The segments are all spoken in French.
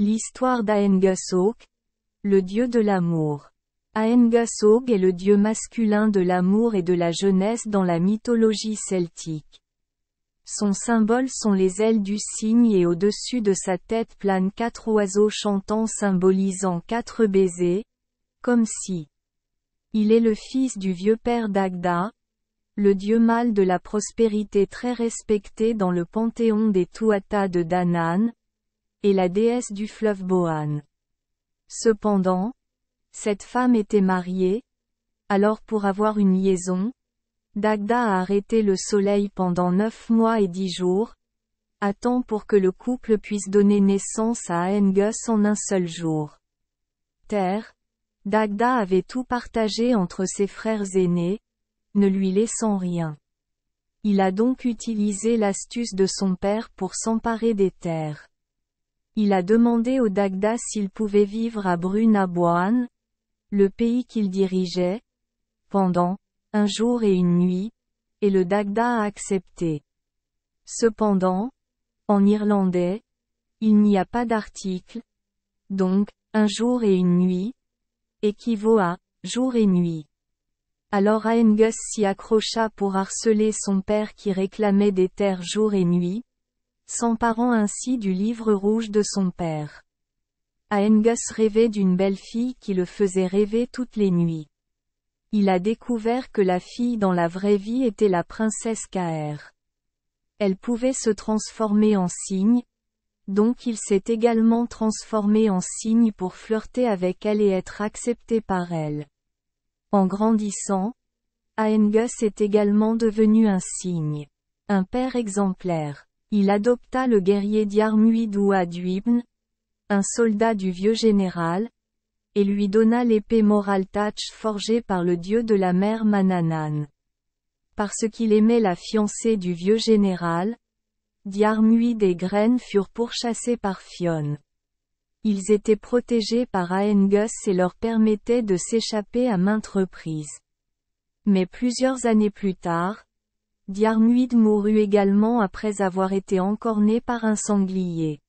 L'histoire d'Aengus-Og, le dieu de l'amour. Aengus-Og est le dieu masculin de l'amour et de la jeunesse dans la mythologie celtique. Son symbole sont les ailes du cygne et au-dessus de sa tête planent 4 oiseaux chantants symbolisant 4 baisers, comme si. Il est le fils du vieux père Dagda, le dieu mâle de la prospérité très respecté dans le panthéon des Tuatha de Danann, et la déesse du fleuve Boann. Cependant, cette femme était mariée, alors pour avoir une liaison, Dagda a arrêté le soleil pendant 9 mois et 10 jours, à temps pour que le couple puisse donner naissance à Aengus en un seul jour. Terre, Dagda avait tout partagé entre ses frères aînés, ne lui laissant rien. Il a donc utilisé l'astuce de son père pour s'emparer des terres. Il a demandé au Dagda s'il pouvait vivre à Brunna-Boann, le pays qu'il dirigeait, pendant 1 jour et 1 nuit, et le Dagda a accepté. Cependant, en irlandais, il n'y a pas d'article, donc 1 jour et 1 nuit équivaut à jour et nuit. Alors Aengus s'y accrocha pour harceler son père qui réclamait des terres jour et nuit, s'emparant ainsi du livre rouge de son père. Aengus rêvait d'une belle fille qui le faisait rêver toutes les nuits. Il a découvert que la fille dans la vraie vie était la princesse Caer. Elle pouvait se transformer en cygne, donc il s'est également transformé en cygne pour flirter avec elle et être accepté par elle. En grandissant, Aengus est également devenu un cygne. Un père exemplaire. Il adopta le guerrier Diarmuid ou Aduibn, un soldat du vieux général, et lui donna l'épée Moraltach forgée par le dieu de la mer Manannan. Parce qu'il aimait la fiancée du vieux général, Diarmuid et Gren furent pourchassés par Fionn. Ils étaient protégés par Aengus et leur permettaient de s'échapper à maintes reprises. Mais plusieurs années plus tard, Diarmuid mourut également après avoir été encorné par un sanglier.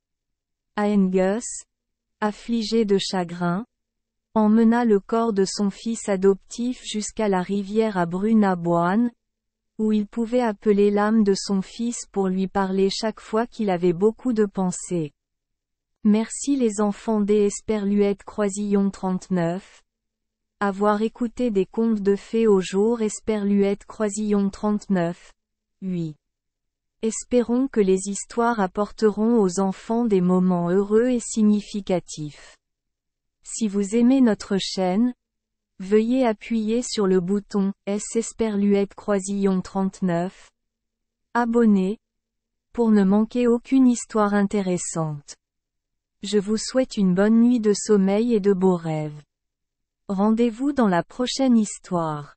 Aengus, affligé de chagrin, emmena le corps de son fils adoptif jusqu'à la rivière à Brunna-Boann, où il pouvait appeler l'âme de son fils pour lui parler chaque fois qu'il avait beaucoup de pensées. Merci les enfants des Esperluette Croisillon 39. Avoir écouté des contes de fées au jour Esperluette Croisillon 39. 8. Espérons que les histoires apporteront aux enfants des moments heureux et significatifs. Si vous aimez notre chaîne, veuillez appuyer sur le bouton S Esperluette Croisillon 39. Abonner, pour ne manquer aucune histoire intéressante. Je vous souhaite une bonne nuit de sommeil et de beaux rêves. Rendez-vous dans la prochaine histoire.